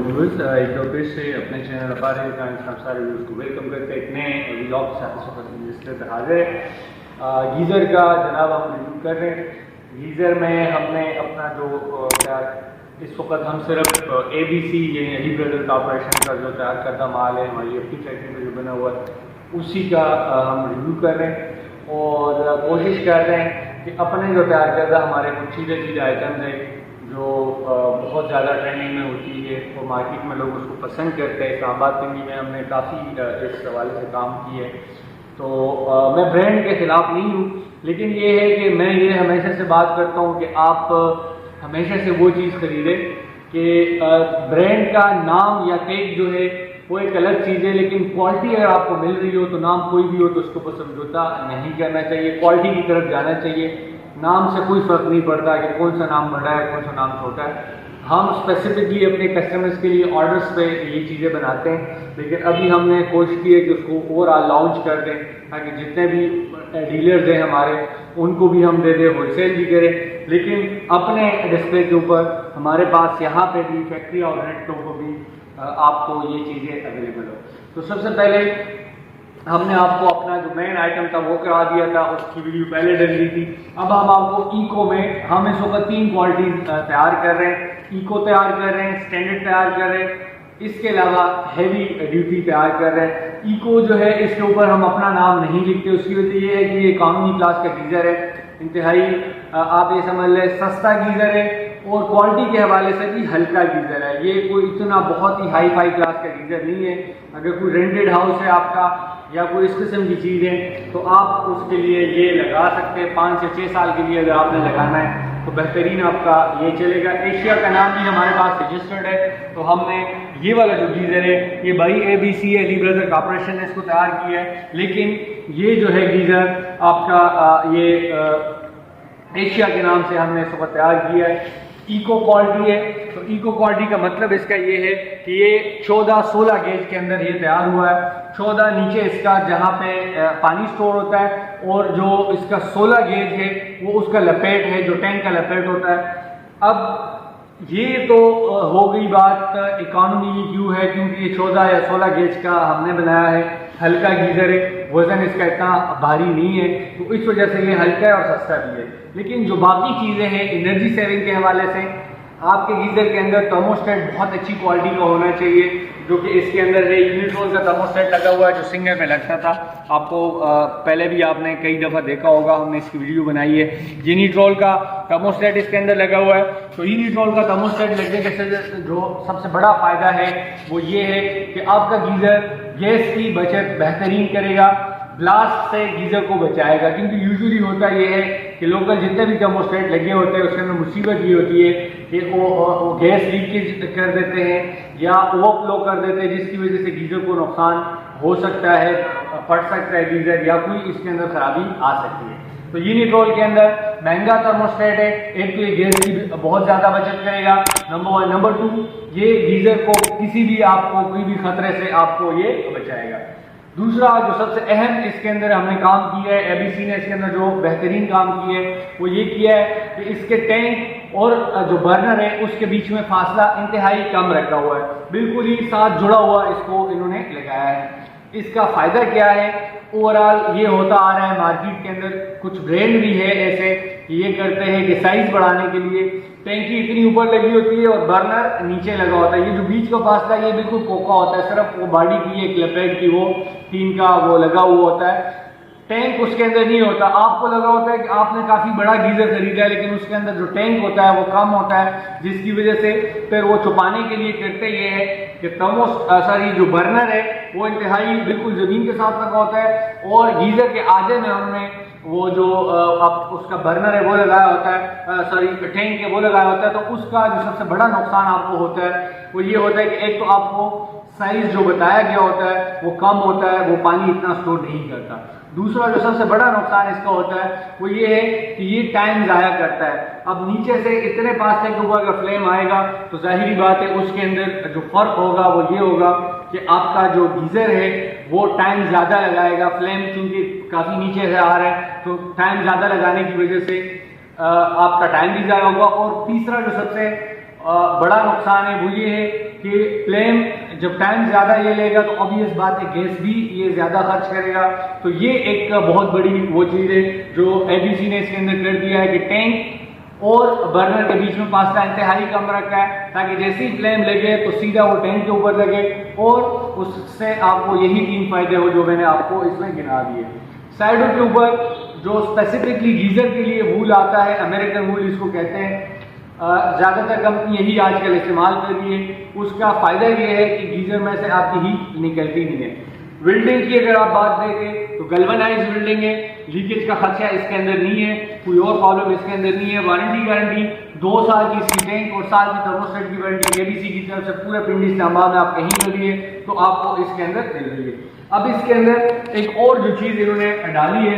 Viewers, एक बार फिर से अपने चैनल अपार का सारे व्यूअर्स को वेलकम करते हैं। एक नए व्लॉग के साथ इस तरह हाजिर है। गीज़र का जनाब हम रिव्यू कर रहे हैं। गीज़र में हमने अपना जो क्या इस वक्त हम सिर्फ ABC यानी अली ब्रदर कॉर्पोरेशन का जो तैयार करता माल है हमारी अपनी फैक्ट्री में जो बना हुआ है उसी का हम रिव्यू कर रहे हैं और कोशिश कर रहे हैं कि अपने जो तैयार करता हमारे कुछ चीज़ें आइटम्स हैं जो बहुत ज़्यादा ट्रेंडिंग में होती है और मार्केट में लोग उसको पसंद करते हैं। इस्लामाबाद पिंडी में हमने काफ़ी इस हवाले से काम की है। तो मैं ब्रांड के ख़िलाफ़ नहीं हूँ, लेकिन ये है कि मैं ये हमेशा से बात करता हूँ कि आप हमेशा से वो चीज़ खरीदें कि ब्रांड का नाम या टैग जो है वो एक अलग चीज़ है, लेकिन क्वालिटी अगर आपको मिल रही हो तो नाम कोई भी हो तो उसको समझौता नहीं करना चाहिए, क्वालिटी की तरफ जाना चाहिए। नाम से कोई फ़र्क नहीं पड़ता कि कौन सा नाम बड़ा है कौन सा नाम छोटा है। हम स्पेसिफिकली अपने कस्टमर्स के लिए ऑर्डर्स पे ये चीज़ें बनाते हैं, लेकिन अभी हमने कोशिश की है कि उसको ओवरऑल लॉन्च कर दें ताकि जितने भी डीलर्स हैं हमारे उनको भी हम दे दें, होलसेल भी करें, लेकिन अपने डिस्प्ले के ऊपर हमारे पास यहाँ पे भी फैक्ट्री आउटलेटों को भी आपको ये चीज़ें अवेलेबल हो। तो सबसे पहले हमने आपको अपना जो मेन आइटम था वो करा दिया था, उसकी वीडियो पहले डल रही थी। अब हम आपको इको में हम इस वक्त 3 क्वालिटी तैयार कर रहे हैं। इको तैयार कर रहे हैं, स्टैंडर्ड तैयार कर रहे हैं, इसके अलावा हैवी ड्यूटी तैयार कर रहे हैं। इको जो है इसके ऊपर हम अपना नाम नहीं लिखते, उसकी वजह ये है कि ये इकॉनमी क्लास का गीज़र है, इंतहाई आप ये समझ लें सस्ता गीज़र है और क्वालिटी के हवाले से भी हल्का गीज़र है। ये कोई इतना बहुत ही हाई फाई क्लास का गीज़र नहीं है। अगर कोई रेंटेड हाउस है आपका या कोई इस किस्म की चीज़ है तो आप उसके लिए ये लगा सकते हैं। 5 से 6 साल के लिए अगर आपने लगाना है तो बेहतरीन आपका ये चलेगा। एशिया का नाम भी हमारे पास रजिस्टर्ड है। तो हमने ये वाला जो गीज़र है ये by ABC Ali brother corporation ने इसको तैयार किया है, लेकिन ये जो है गीज़र आपका ये एशिया के नाम से हमने इसको तैयार किया है। इको क्वालिटी है, तो इको क्वालिटी का मतलब इसका ये है कि ये 14-16 गेज के अंदर ये तैयार हुआ है। 14 नीचे इसका जहाँ पे पानी स्टोर होता है और जो इसका 16 गेज है वो उसका लपेट है जो टैंक का लपेट होता है। अब ये तो हो गई बात इकॉनमी क्यों है, क्योंकि ये 14 या 16 गेज का हमने बनाया है, हल्का गीज़र है, वज़न इसका इतना भारी नहीं है, तो इस वजह से ये हल्का है और सस्ता भी है। लेकिन जो बाकी चीज़ें हैं एनर्जी सेविंग के हवाले से आपके गीज़र के अंदर थर्मोस्टेट बहुत अच्छी क्वालिटी का होना चाहिए, जो कि इसके अंदर है। यूनिट्रोल का थर्मोस्टेट लगा हुआ है जो सिंगर में लगता था, आपको पहले भी आपने कई दफ़ा देखा होगा, हमने इसकी वीडियो बनाई है। यूनिट्रोल का थर्मोस्टेट इसके अंदर लगा हुआ है। तो यूनिट्रोल का थर्मोस्टेट लगने के जो सबसे बड़ा फ़ायदा है वो ये है कि आपका गीज़र गैस की बचत बेहतरीन करेगा, ब्लास्ट से गीज़र को बचाएगा। क्योंकि यूजुअली होता ये है कि लोकल जितने भी थर्मोस्टेट लगे होते हैं उसके अंदर मुसीबत ये होती है कि वो गैस लीकेज कर देते हैं या ओवरफ्लो कर देते हैं, जिसकी वजह से गीज़र को नुकसान हो सकता है, फट सकता है गीज़र या कोई इसके अंदर खराबी आ सकती है। तो यूनिट्रोल के अंदर महंगा थर्मोस्टेट है, एक तो ये गैस की बहुत ज़्यादा बचत करेगा, नंबर 1। नंबर 2 ये गीज़र को किसी भी आपको कोई भी खतरे से आपको ये बचाएगा। दूसरा जो सबसे अहम इसके अंदर हमने काम किया है, ABC ने इसके अंदर जो बेहतरीन काम किया है वो ये किया है कि इसके टैंक और जो बर्नर है उसके बीच में फासला इंतहाई कम रखा हुआ है, बिल्कुल ही साथ जुड़ा हुआ इसको इन्होंने लगाया है। इसका फ़ायदा क्या है, ओवरऑल ये होता आ रहा है मार्केट के अंदर, कुछ ब्रांड भी है ऐसे कि ये करते हैं कि साइज बढ़ाने के लिए टैंकी इतनी ऊपर लगी होती है और बर्नर नीचे लगा होता है। ये जो बीच का फासला ये बिल्कुल कोका होता है, सिर्फ वो बॉडी की एक लपेट की वो टीन का वो लगा हुआ होता है, टैंक उसके अंदर नहीं होता। आपको लगा होता है कि आपने काफ़ी बड़ा गीज़र खरीदा है, लेकिन उसके अंदर जो टैंक होता है वो कम होता है, जिसकी वजह से फिर वो छुपाने के लिए करते ये है कि जो बर्नर है वो इंतहाई बिल्कुल ज़मीन के साथ लगा होता है और गीज़र के आगे में हमने वो जो अब उसका बर्नर है वो लगाया होता है, टैंक है वो लगाया होता है। तो उसका जो सबसे बड़ा नुकसान आपको होता है वो ये होता है कि एक तो आपको साइज जो बताया गया होता है वो कम होता है, वो पानी इतना स्टोर नहीं करता। दूसरा जो सबसे बड़ा नुकसान इसका होता है वो ये है कि ये टाइम ज़ाया करता है। अब नीचे से इतने पास तक ऊपर अगर फ्लेम आएगा तो जाहिरी बात है उसके अंदर जो फ़र्क होगा वो ये होगा कि आपका जो गीज़र है वो टाइम ज़्यादा लगाएगा। फ्लेम चूँकि काफ़ी नीचे से आ रहा है तो टाइम ज़्यादा लगाने की वजह से आपका टाइम भी ज़्यादा होगा। और तीसरा जो सबसे बड़ा नुकसान है वो ये है कि फ्लेम जब टाइम ज़्यादा ये लेगा तो ऑब्वियस बात है गैस भी ये ज़्यादा खर्च करेगा। तो ये एक बहुत बड़ी वो चीज़ है जो ABC ने इसके अंदर कर दिया है कि टैंक और बर्नर के बीच में फासला इंतहाई कम रखा है, ताकि जैसे ही फ्लेम लगे तो सीधा वो टैंक के ऊपर लगे और उससे आपको यही 3 फायदे हो जो मैंने आपको इसमें गिना दिए। साइडों के ऊपर जो स्पेसिफिकली गीज़र के लिए वूल आता है, अमेरिकन वूल इसको कहते हैं, ज़्यादातर कंपनी यही आजकल इस्तेमाल कर रही है। उसका फ़ायदा ये है कि गीज़र में से आपकी हीट निकलती नहीं है। वेल्डिंग की अगर आप बात देखें तो गैल्वेनाइज वेल्डिंग है, लीकेज का खर्चा इसके अंदर नहीं है, कोई और प्रॉब्लम इसके अंदर नहीं है। वारंटी गारंटी 2 साल की इसकी टैंक और साल की थर्मोस्टेट की वारंटी ABC की तरफ से पूरे पिंडी इस्तेमाल में आप कहीं कर लिए तो आपको इसके अंदर मिल रही है। अब इसके अंदर एक और जो चीज़ इन्होंने डाली है,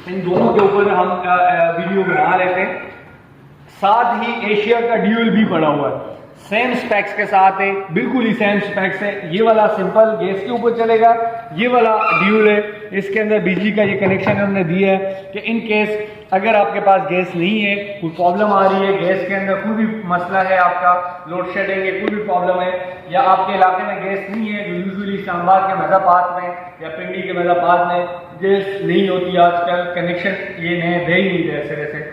इन दोनों के ऊपर हम वीडियो बना लेते हैं। साथ ही एशिया का ड्यूल भी पड़ा हुआ है, सेम स्पेक्स के साथ है, बिल्कुल ही सेम स्पेक्स है। ये वाला सिंपल गैस के ऊपर चलेगा, ये वाला ड्यूल है, इसके अंदर बिजली का ये कनेक्शन हमने दिया है कि इन केस अगर आपके पास गैस नहीं है, कोई प्रॉब्लम आ रही है, गैस के अंदर कोई भी मसला है, आपका लोड शेडिंग है, कोई भी प्रॉब्लम है, या आपके इलाके में गैस नहीं है, जो यूजुअली इस्लामाबाद के मज़ापात में या पिंडी के मज़ापात में गैस नहीं होती आजकल, कनेक्शन ये नए दे ही नहीं रहे सिरे से,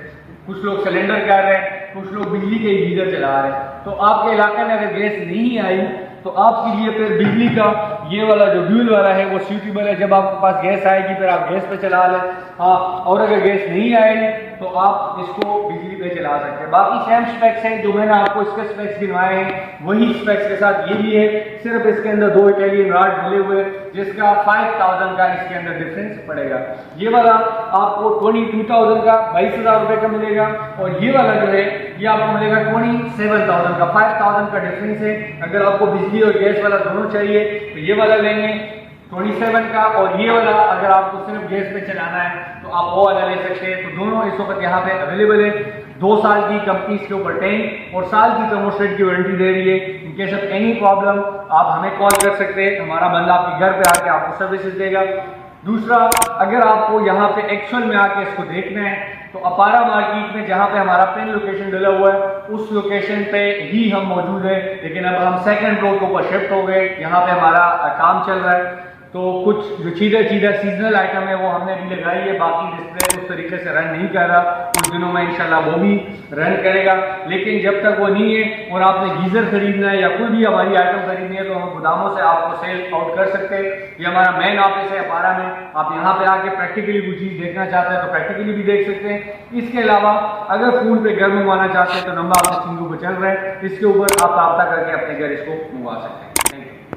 कुछ लोग सिलेंडर कर रहे हैं, कुछ लोग बिजली के गीजर चला रहे हैं, तो आपके इलाके में अगर गैस नहीं आई तो आपके लिए फिर बिजली का ये वाला जो ड्यूल वाला है वो सूटेबल है। जब आपके पास गैस आएगी फिर आप गैस पे चला लें, हाँ, और अगर गैस नहीं आएगी तो आप इसको बिजली पे चला सकते हैं। बाकी सेम स्पेक्स हैं जो मैंने आपको इसके स्पेक्स गिनवाए हैं, वही स्पेक्स के साथ ये भी है, सिर्फ इसके अंदर 2 इटालियन रॉड मिले हुए जिसका 5000 का इसके अंदर डिफरेंस पड़ेगा। ये वाला आपको 22,000 का 22,000 रुपये का मिलेगा, और ये वाला जो है ये आपको मिलेगा 27,000 का, 5,000 का डिफरेंस है। अगर आपको बिजली और गैस वाला दोनों चाहिए तो ये वाला लेंगे 27 का, और ये वाला अगर आपको सिर्फ गैस पे चलाना है तो आप वो वाला ले सकते हैं। तो दोनों इस वक्त यहाँ पे अवेलेबल है। 2 साल की कंपनी के ऊपर टैंक और साल की थर्मोस्टेट की वारंटी दे रही है। In case of any problem आप हमें कॉल कर सकते हैं, हमारा बंदा आपके घर पे आके आपको सर्विसेज देगा। दूसरा, अगर आपको यहाँ पे एक्चुअल में आके इसको देखना है तो अपारा मार्केट में जहाँ पे हमारा पिन लोकेशन डला हुआ है उस लोकेशन पे ही हम मौजूद है, लेकिन अब हम सेकंड फ्लोर के ऊपर शिफ्ट हो गए, यहाँ पे हमारा काम चल रहा है। तो कुछ जो चीज़ें सीजनल आइटम है वो हमने भी लगाई है, बाकी डिस्प्ले उस तरीके से रन नहीं कर रहा, कुछ दिनों में इंशाल्लाह वो भी रन करेगा। लेकिन जब तक वो नहीं है और आपने गीज़र खरीदना है या कोई भी हमारी आइटम खरीदनी है तो हम गोदामों से आपको सेल आउट कर सकते हैं। ये हमारा मेन ऑफिस है अपारा में, आप यहाँ पे आके प्रैक्टिकली कोई चीज़ देखना चाहते हैं तो प्रैक्टिकली भी देख सकते हैं। इसके अलावा अगर फोन पे घर मंगवाना चाहते हैं तो नंबर आपके स्क्रीन पर चल रहा है, इसके ऊपर आप रब्ता करके अपने घर इसको मंगवा सकते हैं। Thank you.